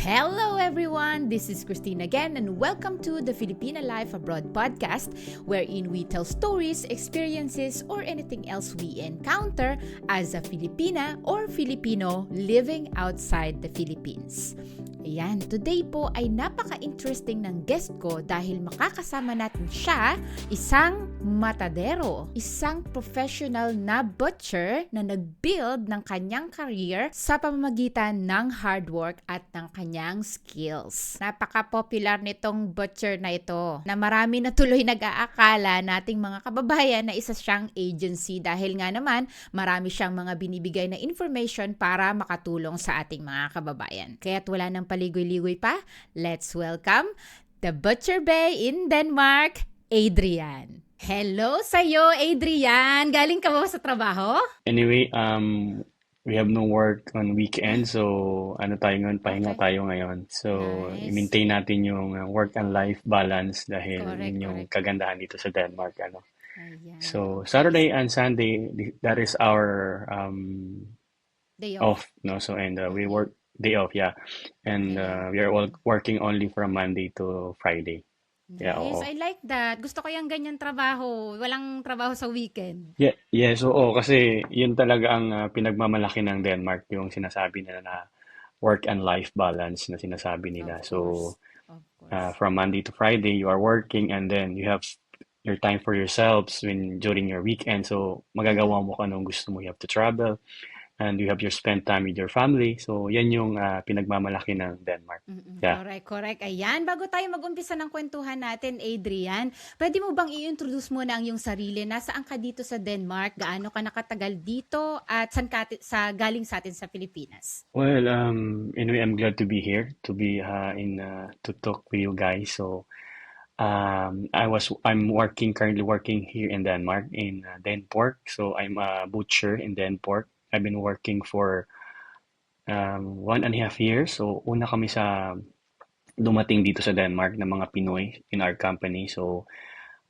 Hello everyone, this is Christine again and welcome to the Filipina Life Abroad podcast wherein we tell stories, experiences, or anything else we encounter as a Filipina or Filipino living outside the Philippines. Ayan, today po ay napaka-interesting ng guest ko dahil makakasama natin siya, isang matadero, isang professional na butcher na nag-build ng kanyang career sa pamamagitan ng hard work at ng kanyang skills. Napaka-popular nitong butcher na ito na marami na tuloy nag-aakala nating mga kababayan na isa siyang agency dahil nga naman marami siyang mga binibigay na information para makatulong sa ating mga kababayan. Kaya't wala nang paligoy-ligoy pa, let's welcome the Butcher Bay in Denmark, Adrian. Hello sa'yo, Adrian! Galing ka ba sa trabaho? Anyway, we have no work on weekend, so ano tayo ngayon, pahinga Okay. tayo ngayon. So, Nice. i-maintain natin yung work and life balance dahil Correct, yun yung correct. kagandahan dito sa Denmark, ano. Ayan, So, okay. Saturday and Sunday, that is our Day off. off, no? So, and we Mm-mm. work day off, yeah. And Ayan. we are all working only from Monday to Friday. Yeah, Nice. oo. I like that. Gusto ko yung ganyan trabaho. Walang trabaho sa weekend. Yeah, yes, oo, kasi yun talaga ang pinagmamalaki ng Denmark, yung sinasabi nila na work and life balance na sinasabi nila. Of So, course. Of course. from Monday to Friday, you are working and then you have your time for yourselves when during your weekend. So, Mm-mm. magagawa mo kung anong gusto mo. You have to travel and you have your spend time with your family. So, yan yung pinagmamalaki ng Denmark. Yeah. Correct, correct. Ayan, bago tayo mag-umpisa ng kwentuhan natin, Adrian, pwede mo bang i-introduce muna ang iyong sarili? Nasaan ka dito sa Denmark? Gaano ka nakatagal dito? At saan ka galing sa atin sa Pilipinas? Well, anyway, I'm glad to be here, to be to talk with you guys. So, I'm currently working here in Denmark in Denpork. So I'm a butcher in Denpork. I've been working for 1.5 years. So una kami sa dumating dito sa Denmark ng mga Pinoy in our company. So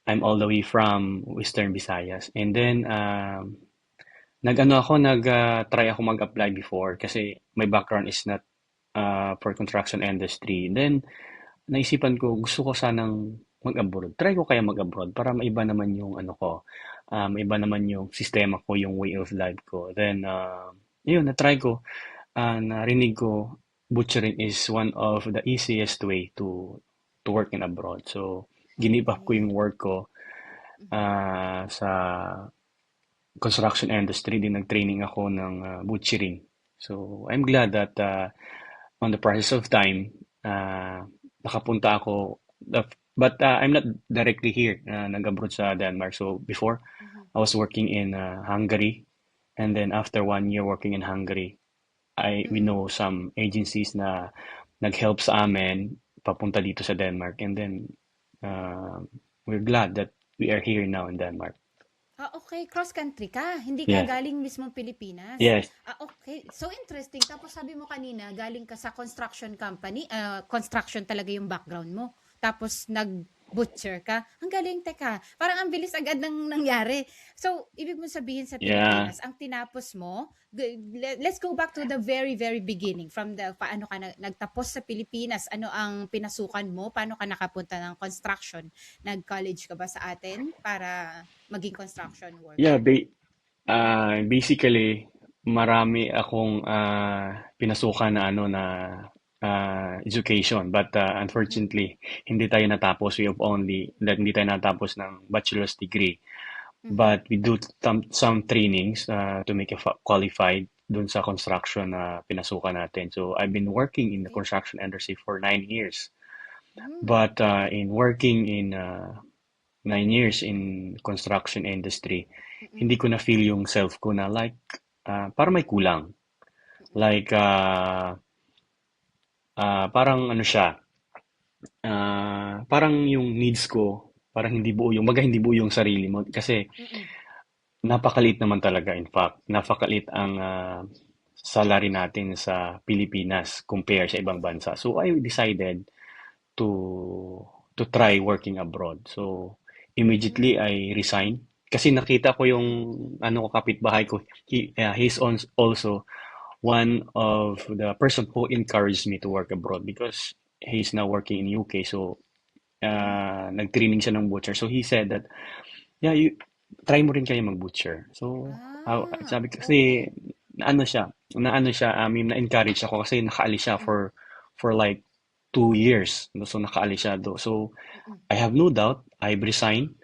I'm all the way from Western Visayas. And then nag-try ako mag-apply before kasi my background is not for construction industry. Then naisipan ko, gusto ko sanang mag-abroad. Try ko kaya mag-abroad para maiba naman yung ano ko, maiba naman yung sistema ko, yung way of life ko. Then, yun, na-try ko, narinig ko, butchering is one of the easiest way to work in abroad. So, give up ko Okay. yung work ko sa construction industry, din nag-training ako ng butchering. So, I'm glad that on the process of time, nakapunta ako. But I'm not directly here, nag-abroad sa Denmark. So before, Mhm. I was working in Hungary. And then after 1 year working in Hungary, we Mm-mm. know some agencies na nag-help sa amin papunta dito sa Denmark. And then uh, we're glad that we are here now in Denmark. Okay. Cross country ka. Hindi ka Yes, galing mismong Pilipinas. yes, Okay. So interesting. Tapos sabi mo kanina, galing ka sa construction company. Construction talaga yung background mo. Tapos nag-butcher ka. Ang galing, teka. Parang ang bilis agad ng nangyari. So, ibig mo sabihin sa yeah. Pilipinas, ang tinapos mo, let's go back to the very, very beginning. From paano ka nagtapos sa Pilipinas, ano ang pinasukan mo, paano ka nakapunta ng construction? Nag-college ka ba sa atin para maging construction Yeah, worker? basically, marami akong pinasukan na education. But Mhm. unfortunately, hindi tayo natapos. Hindi tayo natapos ng bachelor's degree. Mhm. But we do some trainings to make you qualified dun sa construction na pinasukan natin. So I've been working in the Okay. construction industry for 9 years. Hmm. But in working in 9 years in construction industry, Mm. hindi ko na feel yung self ko na like, parang may kulang. Mm. Like, parang ano siya, parang yung needs ko, parang hindi buo yung sarili mo. Kasi Mm. napakaliit naman talaga, in fact. Napakaliit ang salary natin sa Pilipinas compare sa ibang Okay. bansa. So I decided to to try working abroad. So Hmm. immediately I resigned kasi nakita ko yung Okay. kapitbahay ko. He's also one of the person who encouraged me to work abroad because he's now working in UK. So, Mm-mm. nag-training siya ng butcher. So, he said that, yeah, try mo rin kayo mag-butcher. So, Ah, sabi ko kasi, okay. na-encourage ako kasi nakaalis siya Mm-mm. for like 2 years. So, nakaalis siya do. So, Mm-mm. I have no doubt, I've resigned,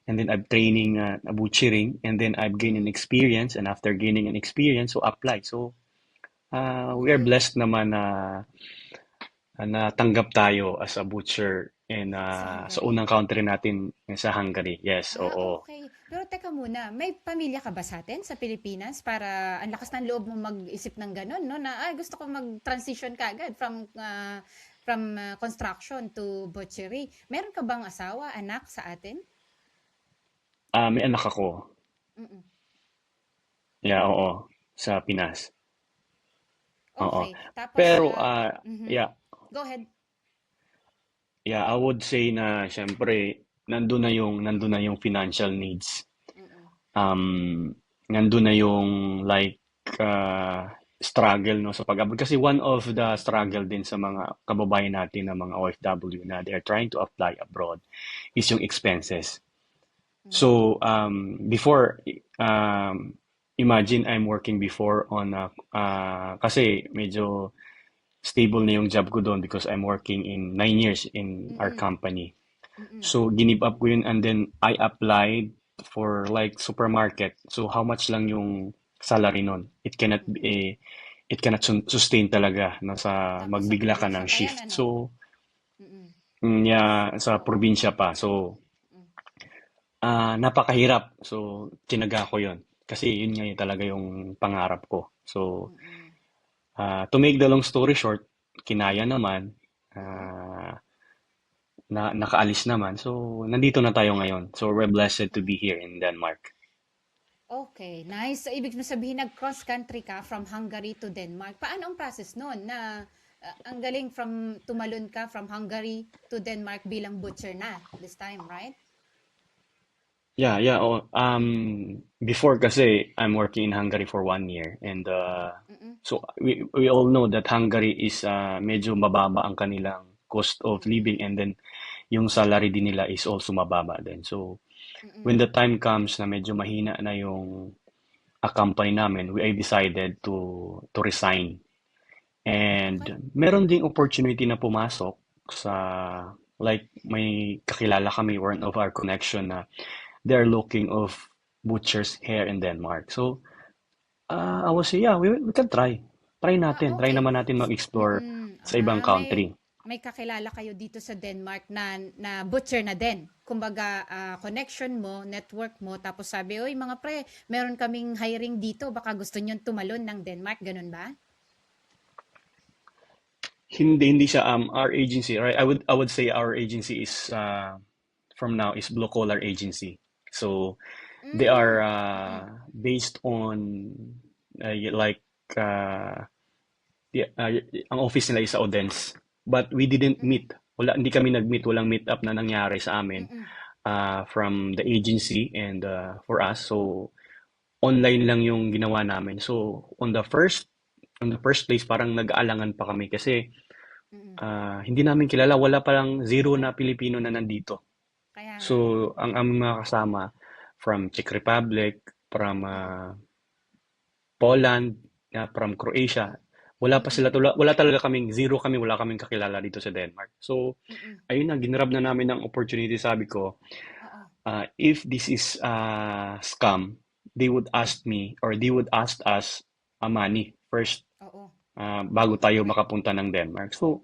and then I'm training butchering, and then I've gained an Mm-mm. experience, and after gaining an experience, so apply. So, we are Okay. blessed naman na natanggap tayo as a butcher and Sa sa Hungary. unang country natin sa Hungary. Yes, Ah, oo. okay. Pero teka muna, may pamilya ka ba sa atin sa Pilipinas para ang lakas ng loob mo mag-isip ng gano'n, no? Na, ay, gusto ko mag-transition kaagad from construction to butchery. Meron ka bang asawa, anak sa atin? May anak ako. Mm-mm. Yeah, oo. Sa Pinas. Oo. Okay. Tapos, Pero, mhm. yeah, Go ahead. yeah, I would say na syempre nandun na yung financial needs. Mm-mm. Um, Nandun na yung like struggle no sa pag-abroad kasi one of the Mm-mm. struggle din sa mga kababayan natin na mga OFW na they are trying to apply abroad is yung expenses. Mm-mm. So before imagine I'm working before on kasi medyo stable na yung job ko doon because I'm working in 9 years in our Mm-mm. company. Mm-mm. So, give up ko yun and then I applied for like supermarket. So, how much lang yung salary nun? Mm-mm. It cannot sustain talaga na sa Tapos sa magbigla ka probinsya ng pa yan, shift. ano? So, Mm-mm. yeah, sa Oo. probinsya pa. So, Mm. napakahirap. So, tinaga ko yun. Kasi yun nga yung talaga yung pangarap ko. So, Mm-mm. to make the long story short, kinaya Mm-mm. naman. Mm-mm. ah, nakaalis naman. So, nandito na tayo ngayon. So, we're blessed to be Mm. here in Denmark. Okay, nice. So, ibig mo sabihin nag-cross country ka from Hungary to Denmark. Paano ang process nun na ang galing from tumalon ka from Hungary to Denmark bilang butcher na this time, right? Yeah, yeah. Oh, before kasi I'm working in Hungary for 1 year and Mm-mm. so we all know that Hungary is medyo mababa ang kanilang cost of Mm-mm. living and then yung salary din nila is also mababa din. So when Mm-mm. the time comes na medyo mahina na yung company namin, I decided to resign. And Okay. meron ding opportunity na pumasok sa like may kakilala kami, one of our connection na they're looking of butchers here in Denmark. So, I was say, yeah, we can try. Try natin. Try Okay. naman natin mag-explore sa ibang May country. kakilala kayo dito sa Denmark na butcher na din. Kumbaga, connection mo, network mo, tapos sabi, oy mga pre, meron kaming hiring dito, baka gusto niyo tumalon ng Denmark, ganun ba? Hindi siya our agency, right? I would say our agency is from now is blue collar agency. So, they are Mm. Mm-mm. based on like yeah, ang office nila is sa Odense. But we didn't Mm-mm. meet. Hindi kami nag-meet. Walang meet up na nangyari sa amin Mm-mm. from the agency and for us. So, online lang yung ginawa namin. So, on the first place, parang nag-aalangan pa kami kasi Mm-mm. hindi namin kilala. Wala palang zero na Pilipino na nandito. Kaya nga. So, ang aming mga kasama from Czech Republic, from Mm-mm. Poland, from Croatia, wala pa Mm-mm. sila, wala talaga kaming, zero kami, wala kaming kakilala dito sa Denmark. So, Mm-mm. ayun na, ginrab na namin ng opportunity, sabi ko, Oo. if this is scam, they would Mm. ask me or they would ask us money first Oo. bago tayo Correct. makapunta ng Denmark. So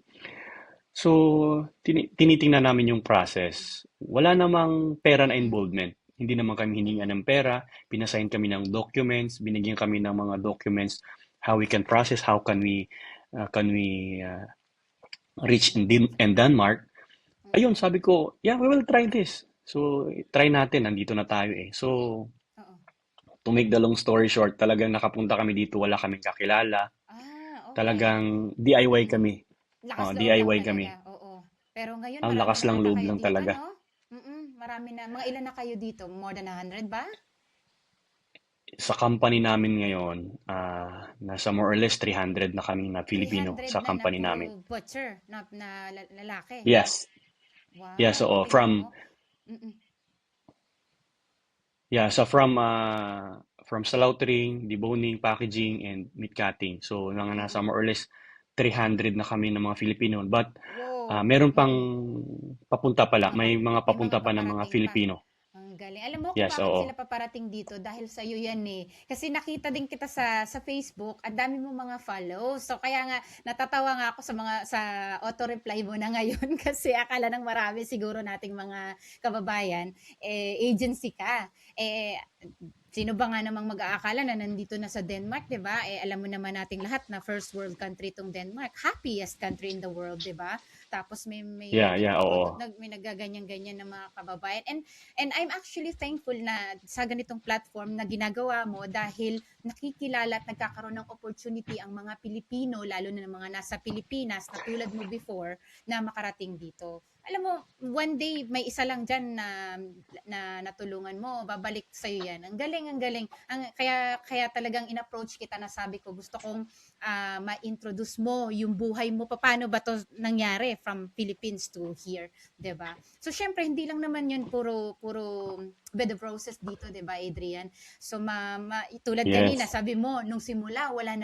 tinitingnan namin yung process. Wala namang pera na Mm-mm. involvement. Hindi naman kami hiningan Mm-mm. ng pera. Pinasign kami ng documents. Binigyan kami ng mga documents how we can process, how can we reach in Denmark. Ayun, Mm-mm. sabi ko, yeah, we will try this. So, try natin. Nandito na tayo eh. So, Oo. to make the long story short, talagang nakapunta kami dito, wala kaming kakilala. Okay. Talagang DIY Mm. kami. Lakas loob lang DIY kami. talaga, oo. Pero ngayon Ang marami lakas na lang ata loob kayo lang dito, talaga. no? Marami na. Mga ilan na kayo dito? More than 100 ba? sa company namin ngayon, nasa more or less 300 na kami na Filipino 300 sa na na company namin. puro butcher na lalaki. Yes. Yes, Wow, oo. tingnan mo. Mm-mm. So from slaughtering, deboning, packaging, and meat cutting. So nasa Mm-mm. more or less 300 na kami ng mga Filipino. But Wow. meron pang Mm-mm. papunta pala. Mga May mga may mga papunta pa ng mga paparating pa. Filipino. Ang galing. Alam mo kung Yes, bakit sila oo. paparating dito? Dahil sa iyo yan eh. Kasi nakita din kita sa Facebook, ang dami mo mga follows. So kaya nga natatawa nga ako sa auto-reply mo na ngayon kasi akala ng marami siguro nating mga kababayan agency ka. Sino ba nga namang mag-aakala na nandito na sa Denmark, 'di ba? Alam mo naman nating lahat na first world country tong Denmark, happiest country in the world, 'di ba? Tapos Oo. may nagaganyan-ganyan na mga kababayan. And I'm actually thankful na sa ganitong platform na ginagawa mo dahil nakikilala at nagkakaroon ng opportunity ang mga Pilipino, lalo na ng mga nasa Pilipinas na tulad mo before, na makarating dito. Alam mo, one day may isa lang dyan na natulungan mo, babalik sa iyo yan. Ang galing, ang galing. Kaya talagang in-approach kita na sabi ko, gusto kong ma-introduce mo yung buhay mo. Paano ba to nangyari from Philippines to here, 'di ba? So syempre hindi lang naman 'yun puro bed of roses dito, 'di ba, Adrian? So tulad kanina Yes. sabi mo nung simula wala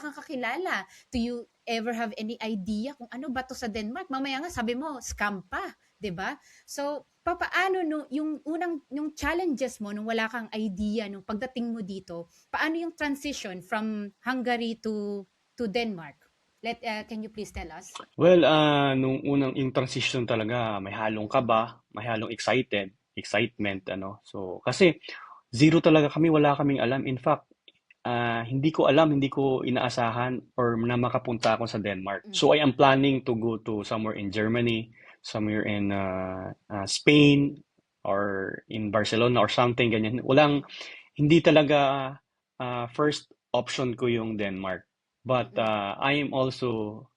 kang kakilala. Do you ever have any idea kung ano ba to sa Denmark? Mamaya nga sabi mo scam pa, 'di ba? So papaano no yung challenges mo nung wala kang idea nung pagdating mo dito, paano yung transition from Hungary to Denmark? Can you please tell us? Well, nung unang yung transition talaga, may halong kaba, may halong excitement, ano. So, kasi zero talaga kami, wala kaming alam. In fact, hindi ko alam, hindi ko inaasahan or na makapunta ako sa Denmark. Mm. So, I am planning to go to somewhere in Germany, somewhere in Spain, or in Barcelona or something, ganyan. Hindi talaga first option ko yung Denmark. But Mm-mm. I am also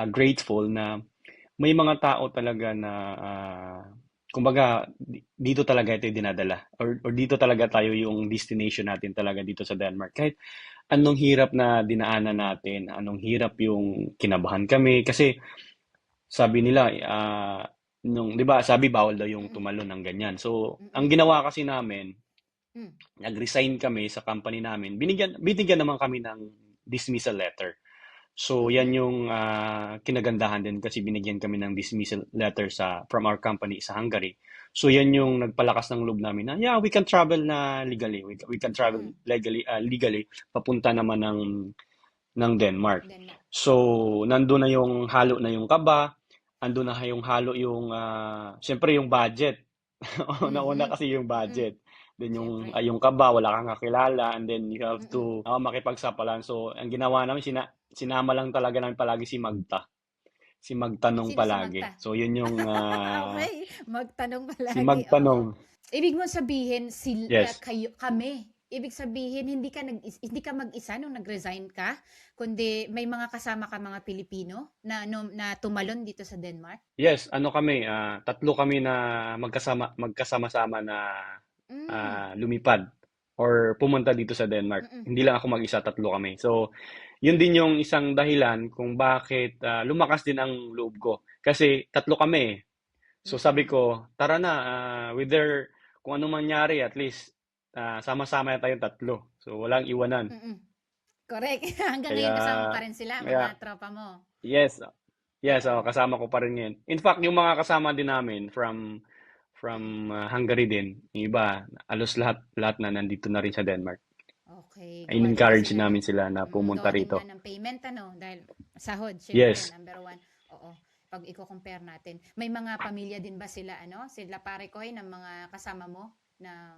grateful na may mga tao talaga na kumbaga dito talaga ito dinadala or dito talaga tayo yung destination natin talaga dito sa Denmark. Kahit anong hirap na dinaanan natin, anong hirap yung kinabahan kami kasi sabi nila nung 'di ba sabi bawal daw yung Mm-mm. tumalon ng ganyan. So ang Mm-mm. ginawa kasi namin, Mm. nag-resign kami sa company namin. Binigyan naman kami ng dismissal letter. So, yan Mm-mm. yung kinagandahan din kasi binigyan kami ng dismissal letter from our company sa Hungary. So, yan yung nagpalakas ng loob namin na, yeah, we can travel na legally. We can travel Mm-mm. legally papunta naman ng Denmark. Denmark. So, nandun na yung halo na yung kaba, andun na yung halo yung, syempre yung budget. Una-una Mm-mm. kasi yung Mm-mm. budget. Then Siyempre. yung kaba, wala kang kakilala, and then you have Mm-mm. to makipagsapalan. So, ang ginawa namin, sinama lang talaga namin palagi si Magta. Si Magtanong Sino si palagi. Magta? So, yun yung Okay, magtanong si palagi, oo. Magtanong. Ibig mo sabihin Yes. kami. Ibig sabihin hindi ka mag-isa nung nag-resign ka, kundi may mga kasama ka mga Pilipino na tumalon dito sa Denmark? Yes, ano kami, tatlo kami na magkasama-sama na Mm. lumipad or pumunta dito sa Denmark. Mm. Hindi lang ako mag-isa, tatlo kami. So, yun din yung isang dahilan kung bakit lumakas din ang loob ko. Kasi tatlo kami. So, sabi Mm. ko, tara na, whether kung ano mangyari, at least sama-sama na tayong tatlo. So, walang iwanan. Mm. Correct. Hanggang Kaya, ngayon kasama pa rin sila, kaya, mga tropa mo. yes, yes, Oo. kasama ko pa rin yun. In fact, yung mga kasama din namin Mm. from Hungary din, yung iba, alos lahat na nandito na rin sa Denmark. Okay, gawa din In-encourage kasi nga namin sila na pumunta gawa din nga rito. ng payment ano, dahil sahod syempre Yes. number one. Oo, pag i-compare natin. May mga pamilya din ba sila ano? Sila pare ko ng mga kasama mo na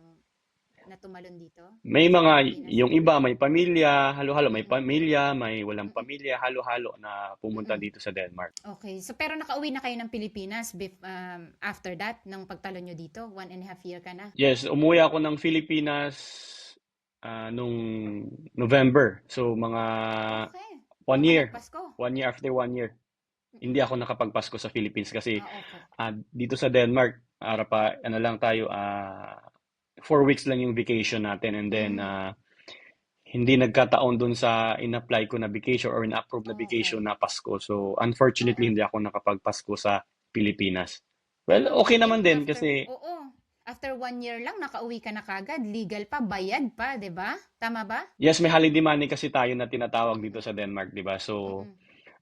tumalon dito May sa mga, Pilipinas? yung iba may pamilya, halo-halo, may Mm. pamilya, may walang Mm. pamilya, halo-halo na pumunta Mm. dito sa Denmark. Okay. So pero nakauwi na kayo ng Pilipinas after that ng pagtalon nyo dito? 1.5 year ka na? Yes, umuwi ako ng Pilipinas nung November. So, mga Okay. one Doon ka year. nagpasko? 1 year after 1 year. Mm. Hindi ako nakapagpasko sa Philippines kasi Okay. dito sa Denmark, ano lang tayo, 4 weeks lang yung vacation natin and then Mm. hindi nagkataon dun sa in-apply ko na vacation or in-approve na vacation Okay. na Pasko. So, unfortunately, Oo. hindi ako nakapagpasko sa Pilipinas. Well, Pero okay bakit naman din after, kasi oo, after 1 year lang, nakauwi ka na kagad, legal pa, bayad pa, 'di ba? Tama ba? yes, may holiday money kasi tayo na tinatawag dito sa Denmark, 'di ba? So,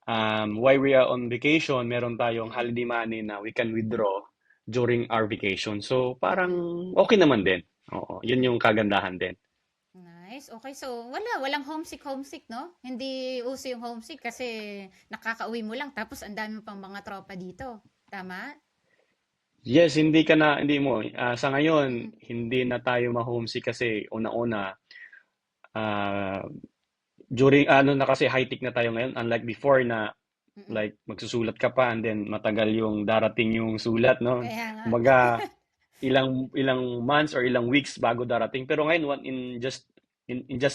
Mm-mm. while we are on vacation, meron tayong Mm-mm. holiday money na we can withdraw during our vacation. So, parang Mm-mm. okay naman din. Oo, yun Mm-mm. yung kagandahan din. Nice. Okay, so walang homesick, no? Hindi uso yung homesick kasi nakakauwi mo lang tapos ang dami mo pang mga tropa dito. Tama? Yes, hindi mo, sa ngayon, Mm-mm. hindi na tayo ma-homesick kasi una-una, ah, during, ano na kasi high-tech na tayo ngayon, unlike before na Mm-mm. like magsusulat ka pa and then matagal yung darating yung sulat, no? Kaya nga. Kumbaga, ilang ilang months or ilang weeks bago darating. Pero ngayon, in just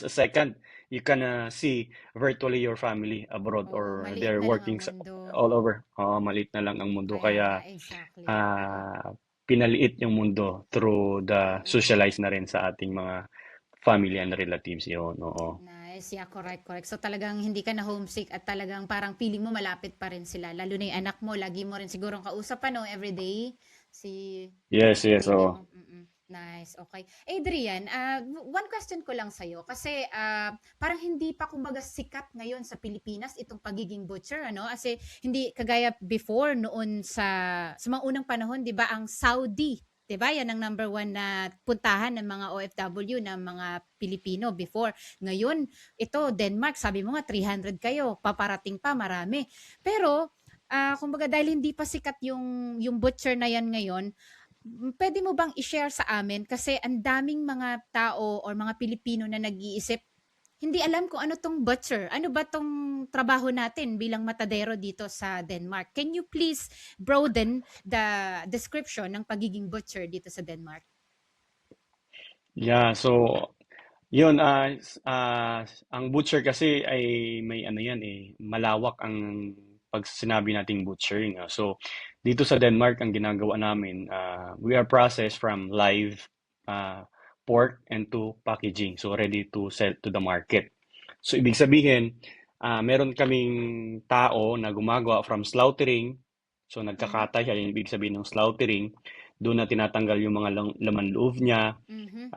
a second, you can see virtually your family abroad Oo, or maliit they're na lang ang working mundo. all over. Maliit na lang ang mundo. Kaya nga, Kaya exactly. Mm-mm. ah, pinaliit yung mundo through the Mm-mm. socialize na rin sa ating mga family and relatives yun. Oo. Nice. Yeah, correct. So talagang hindi ka na homesick at talagang parang feeling mo malapit pa rin sila. Lalo na yung anak mo, lagi mo rin sigurong kausap pa, no, everyday. Si Yes, yes. baby Oo. mo. Mm-mm. Nice. Okay. Adrian, one question ko lang sa'yo. Kasi parang hindi pa kumbaga sikat ngayon sa Pilipinas itong pagiging butcher, ano? Kasi hindi kagaya before noon sa mga unang panahon, 'di ba, ang Saudi, 'di ba? Yan ang number one na puntahan ng mga OFW ng mga Pilipino before. Ngayon, ito Denmark, sabi mo nga 300 kayo, paparating pa marami. Pero kumbaga dahil hindi pa sikat yung butcher na yan ngayon, puwede mo bang i-share sa amin kasi ang daming mga tao or mga Pilipino na nag-iisip, hindi alam kung ano 'tong butcher, ano ba 'tong trabaho natin bilang matadero dito sa Denmark. Can you please broaden the description ng pagiging butcher dito sa Denmark? Yeah, so yun, ang butcher kasi ay may ano yan eh, malawak ang pag sinabi nating butchering. So, dito sa Denmark, ang ginagawa namin, we are processed from live uh, pork and to packaging. So, ready to sell to the market. So, ibig sabihin, meron kaming tao na gumagawa from slaughtering. So, Mhm, nagkakatay siya, yung ibig sabihin ng slaughtering. Doon na tinatanggal yung mga laman loob niya, mhm.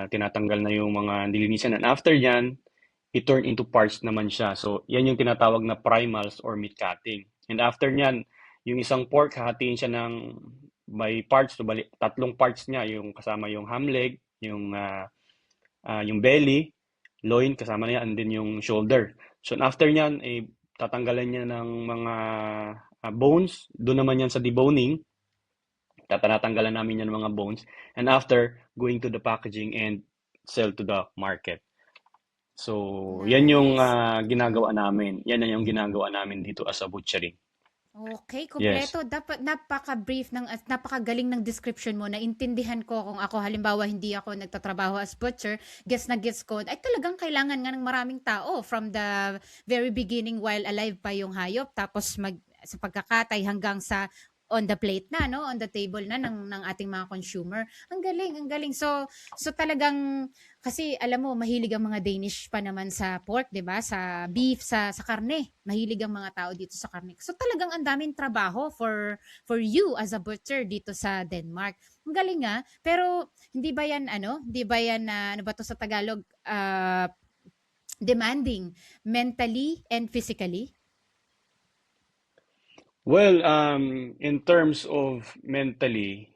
tinatanggal na yung mga nilinisan. And after yan, i-turn into parts naman siya. So, yan yung tinatawag na primals or meat cutting. And after nyan, yung isang pork, hahatiin siya ng by parts, so bali, tatlong parts niya, yung kasama yung ham leg, yung belly, loin, kasama na yan, and then yung shoulder. So, and after nyan, tatanggalan niya ng mga bones, doon naman yan sa deboning, tatanatanggalan namin yan ng mga bones. And after, going to the packaging and sell to the market. So, yan yung Nice. Mm. ginagawa namin. Yan na yung ginagawa namin dito as a butchery. Okay, Yes. kumpleto. Dapat napaka-brief ng at napakagaling ng description mo. Naintindihan ko kung ako halimbawa hindi ako nagtatrabaho as butcher, gets na gets ko, ay talagang kailangan nga ng maraming tao from the very beginning while alive pa yung hayop tapos sa pagkakatay hanggang sa on the plate na, no, on the table na ng ating mga consumer. Ang galing, ang galing. So talagang kasi alam mo mahilig ang mga Danish pa naman sa pork, 'di ba? Sa beef, sa karne. Mahilig ang mga tao dito sa karne. So talagang ang daming trabaho for you as a butcher dito sa Denmark. Ang galing nga. Pero hindi ba 'yan ano? Hindi ba 'yan ano ba 'to sa Tagalog? Demanding mentally and physically? Well, in terms of mentally,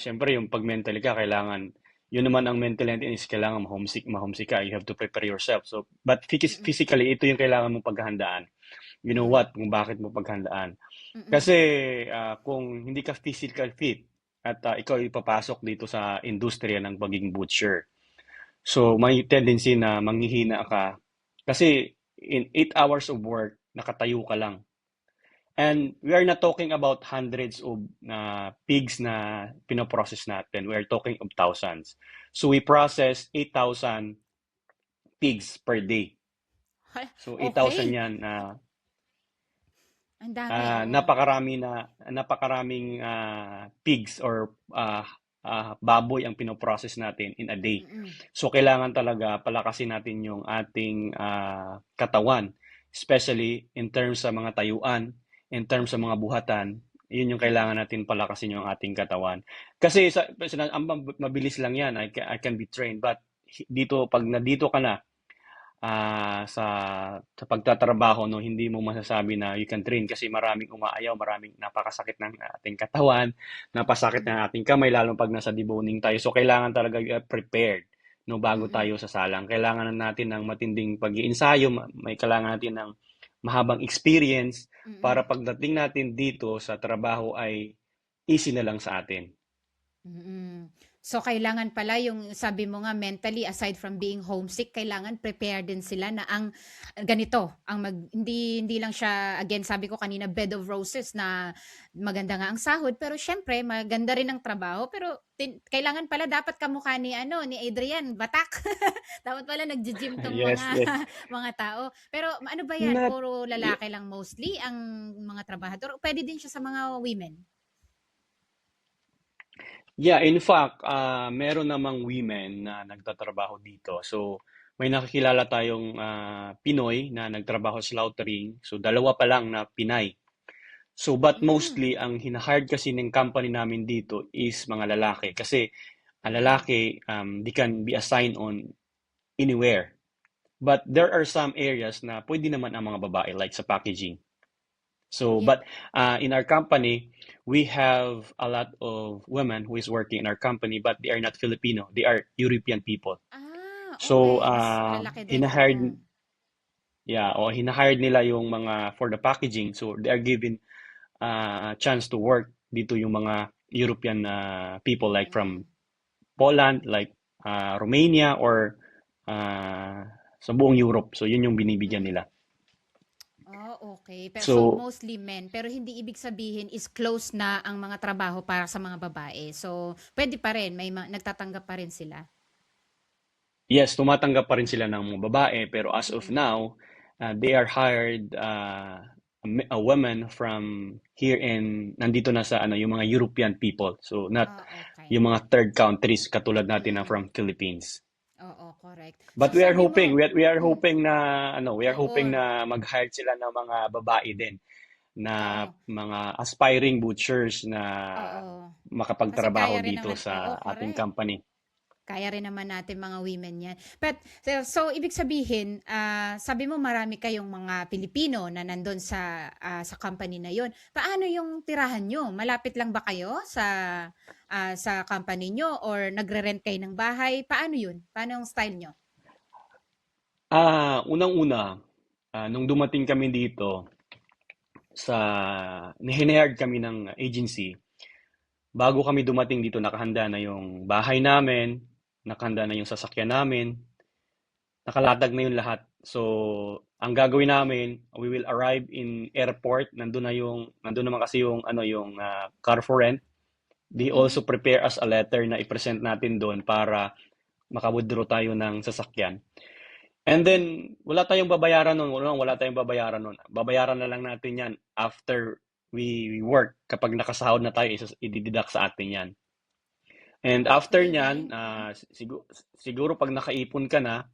syempre yung pag mentally ka, kailangan, yun naman ang mental natin is kailangan ma-homesick ka. You have to prepare yourself. So, but Mm. physically, ito yung kailangan mong paghahandaan. You know Mm. what? Kung bakit mo paghandaan. Mm. Kasi kung hindi ka physical fit at ikaw ipapasok dito sa industriya ng pagiging butcher, so may tendency na manghihina ka kasi in 8 hours of work, nakatayo ka lang. And we are not talking about hundreds of pigs na pinoprocess natin. We are talking of thousands. So we process 8,000 pigs per day. So 8,000 Okay. yan, Ang dami, oo. napakaraming pigs or baboy ang pinoprocess natin in a day. Mm-mm. So, kailangan talaga palakasin natin yung ating katawan, especially in terms sa mga tayuan, in terms sa Mm-mm. mga buhatan. Yun yung Mm-mm. kailangan natin palakasin yung ating katawan. Kasi mabilis lang yan. I can be trained. But dito, pag nandito ka na, sa pagtatrabaho, no, hindi mo masasabi na you can train kasi maraming umaayaw, maraming napakasakit ng ating katawan, napasakit Mm-mm. ng ating kamay, lalo pag nasa deboning tayo. So, kailangan talaga prepared, no, bago Mm-mm. tayo sa salang. Kailangan na natin ng matinding pag-iensayo, may kailangan natin ng mahabang experience para Mm-mm. pagdating natin dito sa trabaho ay easy na lang sa atin. Mm. So, kailangan pala yung sabi mo nga mentally, aside from being homesick, kailangan prepare din sila na ang ganito, hindi lang siya, again, sabi ko kanina, bed of roses na maganda nga ang sahod, pero syempre, maganda rin ang trabaho, pero kailangan pala dapat kamukha ni Adrian, batak. Dapat pala nagji-gym tong Yes, mga yes. mga tao. Pero ano ba yan? Not, Puro lalaki lang mostly ang mga trabahador? O pwede din siya sa mga women? Yeah, in fact, meron namang women na nagtatrabaho dito. So, may nakikilala tayong Pinoy na nagtrabaho sa slaughtering. So, dalawa pa lang na Pinay. So, but Mm. mostly, ang hinahard kasi ng company namin dito is mga lalaki. Kasi, ang Mm. lalaki, they can be assigned on anywhere. But there are some areas na pwede naman ang mga babae, like sa packaging. So, Yeah. but in our company, we have a lot of women who is working in our company, but they are not Filipino. They are European people. So, Okay. Mas malalaki din, oo. hinahired nila yung mga for the packaging. So, they are given a chance to work dito yung mga European people like Mm. from Poland, like Romania, or uh, sa buong Europe. So, yun yung binibigyan Mm. nila. Okay. So So, mostly men, pero hindi ibig sabihin is close na ang mga trabaho para sa mga babae. So puwede pa rin, nagtatanggap pa rin sila? yes, tumatanggap pa rin sila ng mga babae, pero as of Mm. now, they are hired a woman from here in nandito na sa yung mga European people. So not Okay. yung mga third countries katulad natin na Mm. from Philippines. Oo, correct. So But we are sabi hoping, mo we are hmm, hoping na we are hoping oo, na mag-hire sila ng mga babae din na oo, mga aspiring butchers na oo. Kasi makapagtrabaho kaya rin dito naman, oo, sa ating correct. company. Kaya rin naman natin mga women yan. But, so ibig sabihin, sabi mo marami kayong mga Pilipino na nandun sa company na yon. Paano yung tirahan nyo? Malapit lang ba kayo sa company nyo or nagre-rent kayo ng bahay? Paano yun? Paano yung style nyo? Unang-una, nung dumating kami dito sa hinihire kami ng agency, bago kami dumating dito, nakahanda na yung bahay namin, nakahanda na yung sasakyan namin, nakalatag na yung lahat. So, ang gagawin namin, we will arrive in airport, nandun naman kasi yung yung car for rent. They Mm-mm. also prepare us a letter na i-present natin doon para maka-withdraw tayo ng sasakyan. And Mm-mm. then, wala tayong babayaran nun. Wala tayong babayaran nun. Babayaran na lang natin yan after we work. Kapag nakasahod na tayo, i-deduct sa atin yan. And after Okay. nyan, siguro pag nakaipon ka na,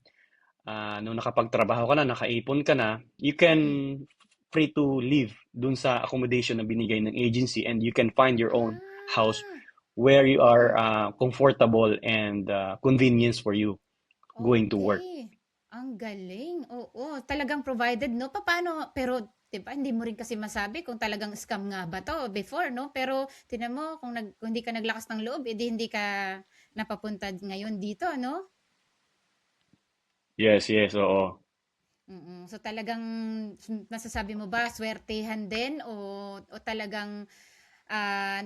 nung nakapagtrabaho ka na, nakaipon ka na, you can Mm-mm. free to live dun sa accommodation na binigay ng agency, and you can find your own house Ah, where you are mm-mm. comfortable and convenience for you going to work. Okay. Ang galing. Oo, talagang provided, no? Paano, pero 'di ba, hindi mo rin kasi masabi kung talagang scam nga ba 'to before, no? Pero tingnan mo kung hindi ka naglakas ng loob, edi hindi ka napapunta ngayon dito, no? Yes, yes, oo. So talagang masasabi mo ba swertehan din o talagang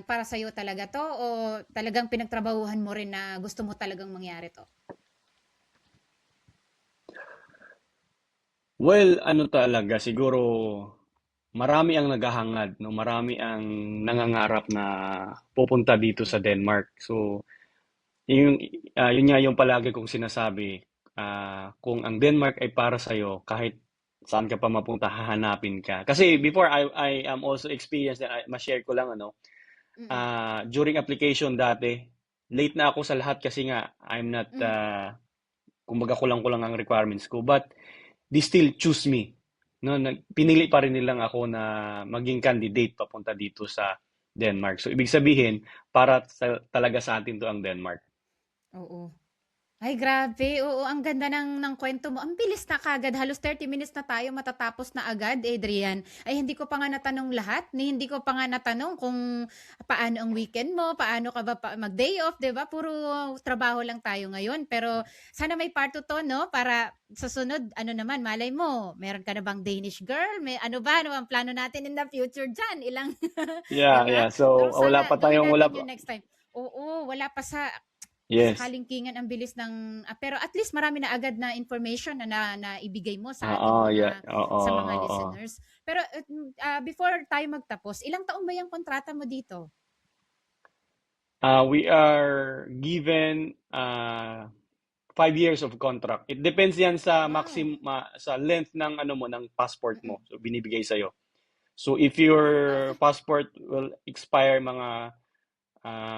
para sa'yo talaga 'to o talagang pinagtrabahuhan mo rin na gusto mo talagang mangyari 'to? Well, ano talaga, siguro marami ang naghahangad, no? Marami ang nangangarap na pupunta dito sa Mm. Denmark. So, yung, yun nga yung palagi kong sinasabi, kung ang Denmark ay para sa'yo, kahit saan ka pa mapunta, hahanapin ka. Kasi Mm. before, I am also experienced, ma-share ko lang, during application dati, late na ako sa lahat kasi nga I'm not, kumbaga kulang-kulang ang requirements ko. But they still choose me. No, pinili pa rin nilang ako na maging candidate papunta dito sa Denmark. So, ibig sabihin, para talaga sa atin to ang Denmark. Oo. Ay, grabe. Oo, ang ganda ng kwento mo. Ang bilis na kagad. Halos 30 minutes na tayo matatapos na agad, Adrian. Ay, hindi ko pa nga natanong lahat. Hindi ko pa nga natanong kung paano ang weekend mo, paano ka ba mag-day off, 'di ba? Puro trabaho lang tayo ngayon. Pero sana may part 2 to, no? Para sa sunod, ano naman, malay mo, meron ka na bang Danish girl? May ano ba? Ano ang plano natin in the future dyan? Ilang, 'di Yeah, ba? yeah. So, Pero wala sana pa gawin tayong, natin yun next time. Oo, wala pa sa yes. kalingkingan ang bilis ng pero at least marami na agad na information na ibigay mo sa ating Oo, yeah. mga Oo, sa mga oo. listeners. Pero before tayo magtapos, ilang taon ba yung kontrata mo dito? We are given 5 years of contract. It depends yan sa Wow. sa length ng ano mo ng passport Mm-mm. mo. So binibigay sa So if your Okay. passport will expire mga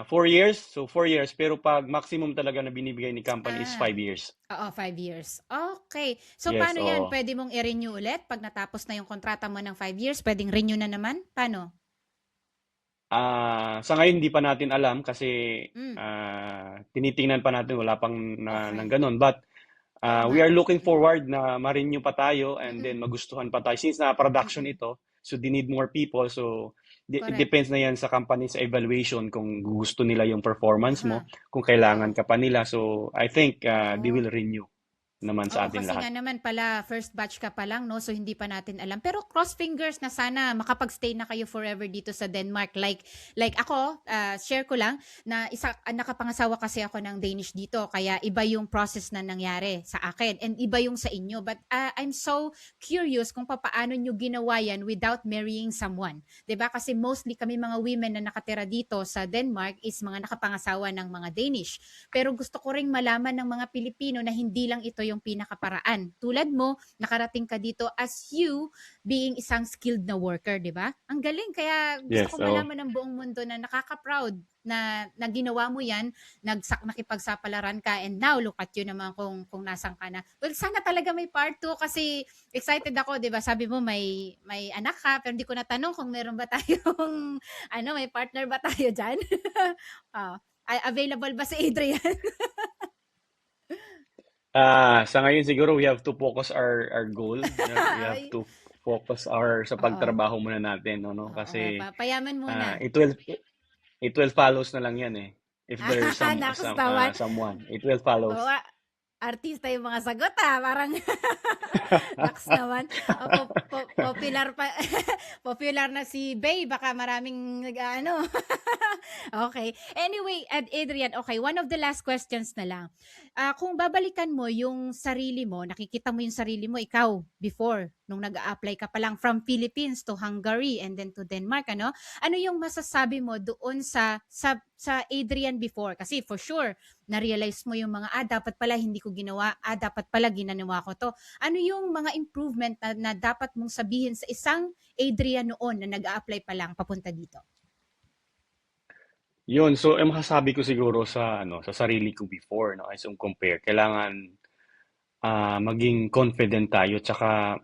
4 years, so 4 years. Pero pag maximum talaga na binibigay ni company is Ah, 5 years. oo, 5 years. Okay. So Yes, paano yan? oo. Pwede mong i-renew ulit pag natapos na yung kontrata mo ng 5 years? Pwedeng renew na naman? Paano? Sa ngayon hindi pa natin alam kasi Mm, tinitingnan pa natin, wala pang ng okay. ganun. But Oo we nga. are looking Mm, forward na ma-renew pa tayo and mm-mm, then magustuhan pa tayo. Since na-production mm-mm. ito, so they need more people. So it Correct. depends na yan sa company sa evaluation kung gusto nila yung performance mo, Aha. kung kailangan Oo. ka pa nila. So I think they Oo. will renew naman sa Oo, atin kasi lahat. nga naman pala first batch ka pa lang 'no, so hindi pa natin alam. Pero cross fingers na sana makapag-stay na kayo forever dito sa Denmark. Like ako, share ko lang na nakapangasawa kasi ako ng Danish dito kaya iba yung process na nangyari sa akin and iba yung sa inyo. But I'm so curious kung papaano nyo ginawa yan without marrying someone. 'Di ba? Kasi mostly kami mga women na nakatira dito sa Denmark is mga nakapangasawa ng mga Danish. Pero gusto ko ring malaman ng mga Pilipino na hindi lang ito yung pinakaparaan. Tulad mo, nakarating ka dito as you being isang skilled na worker, di ba? Ang galing, kaya gusto ko Yes, oo. malaman ng buong mundo na nakaka-proud na ginawa mo yan, nakipagsapalaran ka, and now look at you naman kung nasan ka na. Well, sana talaga may part 2 kasi excited ako, 'di ba? Sabi mo may anak ka, pero hindi ko natanong kung meron ba tayong ano, may partner ba tayo diyan? Ah, available ba si Adrian? Sa ngayon siguro we have to focus our goal. We have Ay, to focus our sa oo. pagtrabaho muna natin, no? Oo, Kasi payaman muna. it will follows na lang yan eh. If there's Nakus naman. someone, it will Oo, follows. artista yung mga sagot parang naks naman. Popular pa popular na si Bey, baka maraming nag-aano. Okay. Anyway, Adrian, okay, one of the last questions na lang. Kung babalikan mo yung sarili mo, nakikita mo yung sarili mo ikaw before nung nag-a-apply ka pa lang from Philippines to Hungary and then to Denmark, ano? Ano yung masasabi mo doon sa Adrian before? Kasi for sure, na-realize mo yung mga dapat pala hindi ko ginawa, dapat pala ginanawa ko to. Ano yung mga improvement na dapat mong sabihin sa isang Adrian noon na nag-a-apply pa lang papunta dito? Yun, so masasabi ko siguro sa sarili ko before, no, as compare, kailangan maging confident tayo, tsaka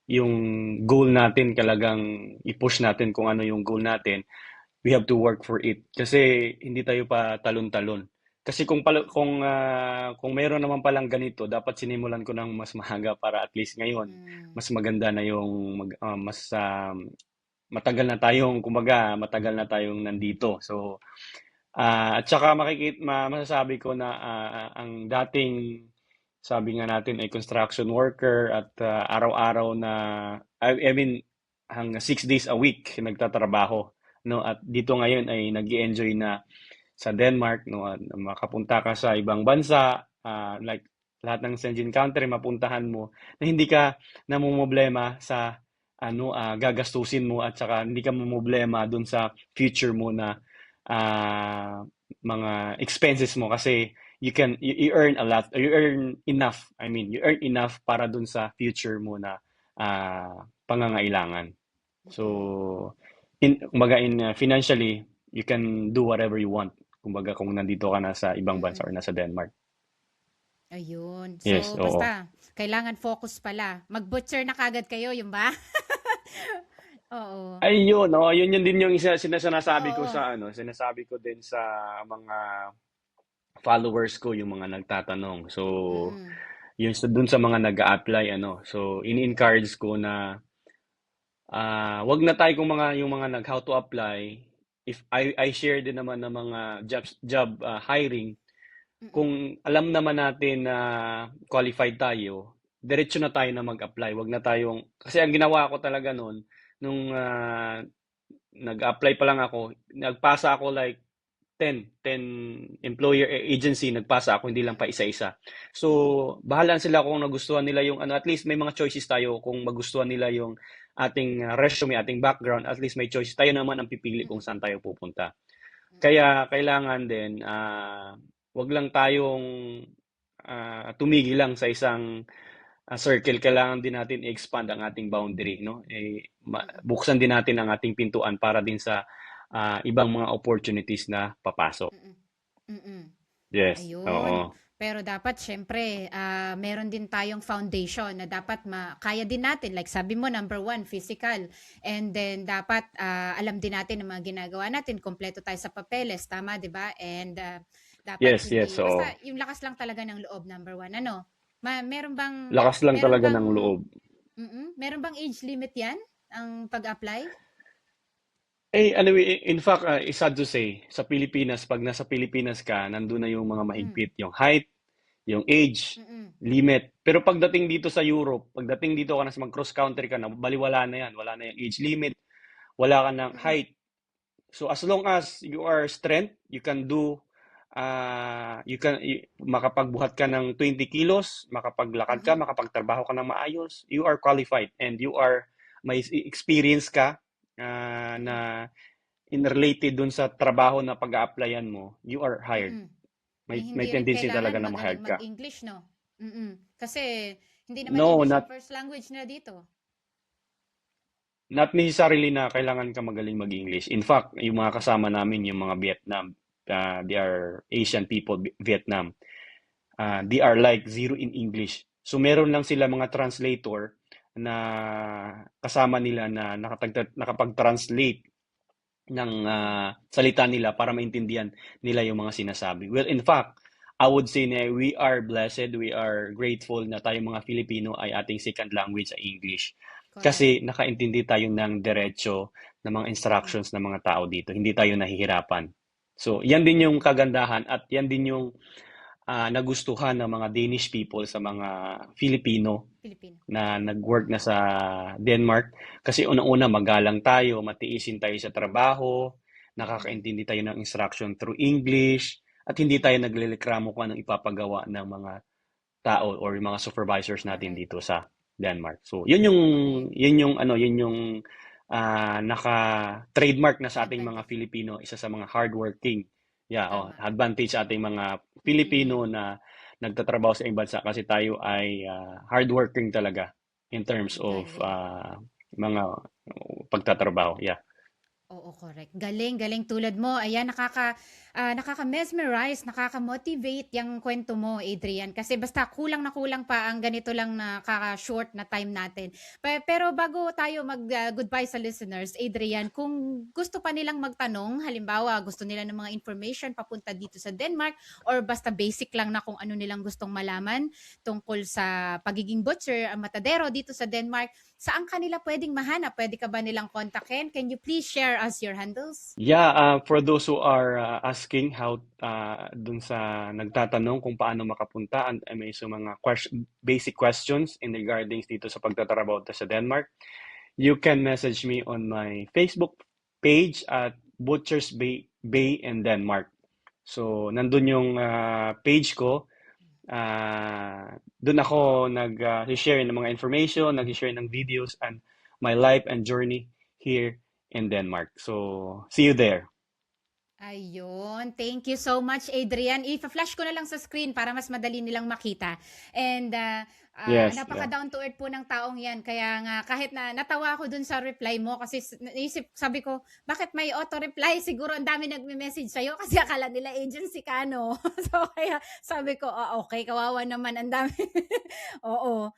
yung goal natin talagang i-push natin kung ano yung goal natin. We have to work for it kasi hindi tayo pa talon-talon. Kasi kung meron naman palang ganito, dapat sinimulan ko ng mas mahaga para at least ngayon Mm. mas maganda na yung mas matagal na tayong kumbaga matagal na tayong nandito. So at saka masasabi ko na ang dating sabi nga natin ay construction worker at araw-araw na I mean hanggang 6 days a week nagtatrabaho, no, at dito ngayon ay nag-enjoy na sa Denmark, no, at makapunta ka sa ibang bansa, like lahat ng Schengen country mapuntahan mo na hindi ka namomroblema sa gagastusin mo, at saka hindi ka mamomroblema dun sa future mo na ah, mga expenses mo kasi you earn a lot, you earn enough, I mean you earn enough para dun sa future mo na pangangailangan. Mm. So, kumbaga financially, you can do whatever you want. Kumbaga kung nandito ka na sa ibang bansa Mm. or nasa Denmark. Ayun. Yes, So, oo. basta, kailangan focus pala. Mag-butcher na kagad kayo, yun ba? Oo. Ayun, oo, yun din yung isa sinasabi ko Oo. sa ano, sinasabi ko din sa mga followers ko, yung mga nagtatanong. So, Mm-mm. yun sa dun sa mga nag-a-apply ano. So, ini-encourage ko na wag na tayo kung yung mga nag how to apply. If I share din naman ng mga job hiring, Mm-mm. kung alam naman natin na qualified tayo, diretso na tayo na mag-apply. Wag na tayong kasi ang ginawa ko talaga noon nung nag-apply pa lang ako, nagpasa ako like ten employer agency, nagpasa ako, hindi lang pa Mm-mm. isa-isa. So, Mm-mm. bahala sila kung nagustuhan nila yung ano, at least may mga choices tayo kung magustuhan nila yung ating resume, ating background, at least may choices. Tayo naman ang pipili kung Mm-mm. saan tayo pupunta. Mm-mm. Kaya kailangan din, wag lang tayong tumigil lang sa isang circle. Kailangan din natin i-expand ang ating boundary, no? Mm-mm. Buksan din natin ang ating pintuan para din sa ibang mga opportunities na papasok. Mm-mm. Mm-mm. Yes, Ayun. oo. Pero dapat syempre, meron din tayong foundation na dapat kaya din natin. Like sabi mo, number one, physical. And then dapat alam din natin ang mga ginagawa natin. Kompleto tayo sa papeles, tama, di ba? And dapat Yes, yes, hindi, basta oo. yung lakas lang talaga ng loob, number one. Ano? Meron bang, Lakas lang meron talaga bang, ng loob. meron bang age limit yan? Ang pag-apply? Anyway, in fact, it's sad to say, sa Pilipinas, pag nasa Pilipinas ka, nandun na yung mga Mm, mahigpit, yung height, yung age, mm, limit. Pero pagdating dito sa Europe, pagdating dito ka na sa mag-cross country ka na, baliwala na yan. Wala na yung age limit, wala ka ng mm, height. So as long as you are strength, you can do, makapagbuhat ka ng 20 kilos, makapaglakad ka, mm, makapagtrabaho ka ng maayos, you are qualified and may experience ka mm, na in related dun sa trabaho na pag-a-applyan mo, you are hired. mm. May Hindi rin tendency kailangan talaga na magaling ma-hired ka. mag-English, no? Kasi hindi naman No, English yung not first language nila dito. not necessarily na kailangan ka magaling mag-English. In fact, yung mga kasama namin, yung mga Vietnam, they are Asian people, Vietnam. Mm, They are like zero in English. So meron lang sila mga translator na kasama nila na nakapag-translate ng mm, salita nila para maintindihan nila yung mga sinasabi. Well, in fact, I would say na we are blessed, we are grateful na tayong mga Filipino ay ating second language ay English. correct. Kasi nakaintindi tayo ng diretso ng mga Mm, instructions ng mga tao dito. Hindi tayo nahihirapan. So, yan din yung mm, kagandahan at yan din yung nagustuhan ng mga Danish people sa mga Filipino Filipino. na nag-work na sa Denmark. Kasi unang-una, magalang tayo, matiisin tayo sa trabaho, Mm, nakakaintindi tayo ng instruction through English, at hindi tayo mm, naglilikramo kung anong ipapagawa ng mga tao or yung mga supervisors natin correct. dito sa Denmark. So, Correct. yun yung naka-trademark na sa ating mga Advantage. Filipino, isa sa mga hardworking. Yeah, Tama. advantage sa ating mga Mm, Filipino na nagtatrabaho sa ibang bansa kasi tayo ay hardworking talaga in terms of galing. mga pagtatrabaho. Yeah. Oo, correct. Galing, galing tulad mo. Ayan, nakaka-mesmerize, nakaka-motivate yung kwento mo, Adrian. Kasi basta kulang na kulang pa ang ganito lang na kaka-short na time natin. Pero bago tayo mag-goodbye sa listeners, Adrian, kung gusto pa nilang magtanong, halimbawa gusto nila ng mga information papunta dito sa Denmark or basta basic lang na kung ano nilang gustong malaman tungkol sa pagiging butcher, matadero dito sa Denmark, saan kanila pwedeng mahanap? Pwede ka ba nilang kontakin? Can you please share us your handles? Yeah, for those who are asking how dun sa nagtatanong kung paano makapunta, may so mga basic questions in regarding dito sa pagtatrabaho sa Denmark, you can message me on my Facebook page at Butchers Bay in Denmark. So, nandun yung page ko. Doon ako nag-share ng mga information, nag-share ng videos and my life and journey here in Denmark. So, see you there. Ayun. Thank you so much, Adrian. I-flash ko na lang sa screen para mas madali nilang makita. And Yes, Napaka yeah. down to earth po ng taong yan. Kaya nga, kahit na natawa ako dun sa reply mo kasi naisip, sabi ko, bakit may auto-reply? Siguro ang dami nagme-message sa'yo kasi akala nila agency ka, no? So, kaya sabi ko, okay, kawawa naman, ang dami. Oo.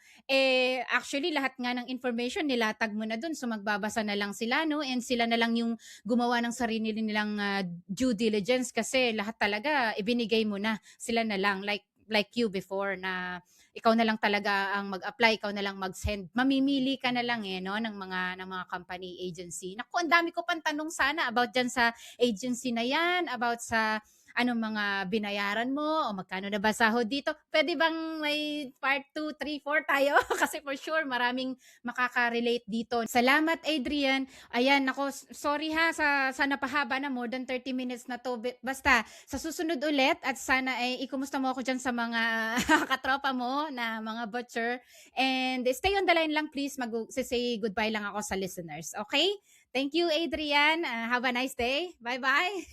Actually, lahat nga ng information nilatag mo na dun. So, magbabasa na lang sila, no? And sila na lang yung gumawa ng sarili nilang due diligence kasi lahat talaga ibinigay mo na. Sila na lang. Like you before na ikaw na lang talaga ang mag-apply, ikaw na lang mag-send. Mamimili ka na lang no ng mga company agency. Naku, ang dami ko pang tanong sana about diyan sa agency na 'yan, about sa anong mga binayaran mo o magkano na ba sahod dito. Pwede bang may part 2, 3, 4 tayo? Kasi for sure maraming makaka-relate dito. Salamat, Adrian. Ayan, nako, sorry ha sa napahaba na, more than 30 minutes na to. Basta sa susunod ulit at sana ay ikumusta mo ako dyan sa mga katropa mo na mga butcher. And stay on the line lang please. Mag-say goodbye lang ako sa listeners. Okay? Thank you, Adrian. Have a nice day. Bye-bye.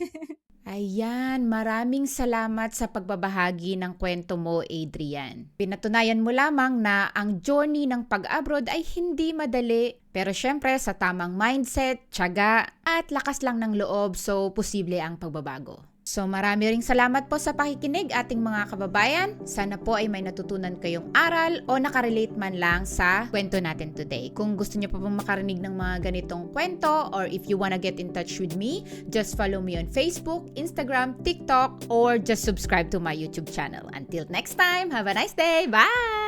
Ayan, maraming salamat sa pagbabahagi ng kwento mo, Adrian. Pinatunayan mo lamang na ang journey ng pag-abroad ay hindi madali, pero syempre sa tamang mindset, tiyaga at lakas lang ng loob, so posible ang pagbabago. So marami ring salamat po sa pakikinig ating mga kababayan. Sana po ay may natutunan kayong aral o nakarelate man lang sa kwento natin today. Kung gusto niyo pa pong makarinig ng mga ganitong kwento or if you wanna get in touch with me, just follow me on Facebook, Instagram, TikTok, or just subscribe to my YouTube channel. Until next time, have a nice day. Bye!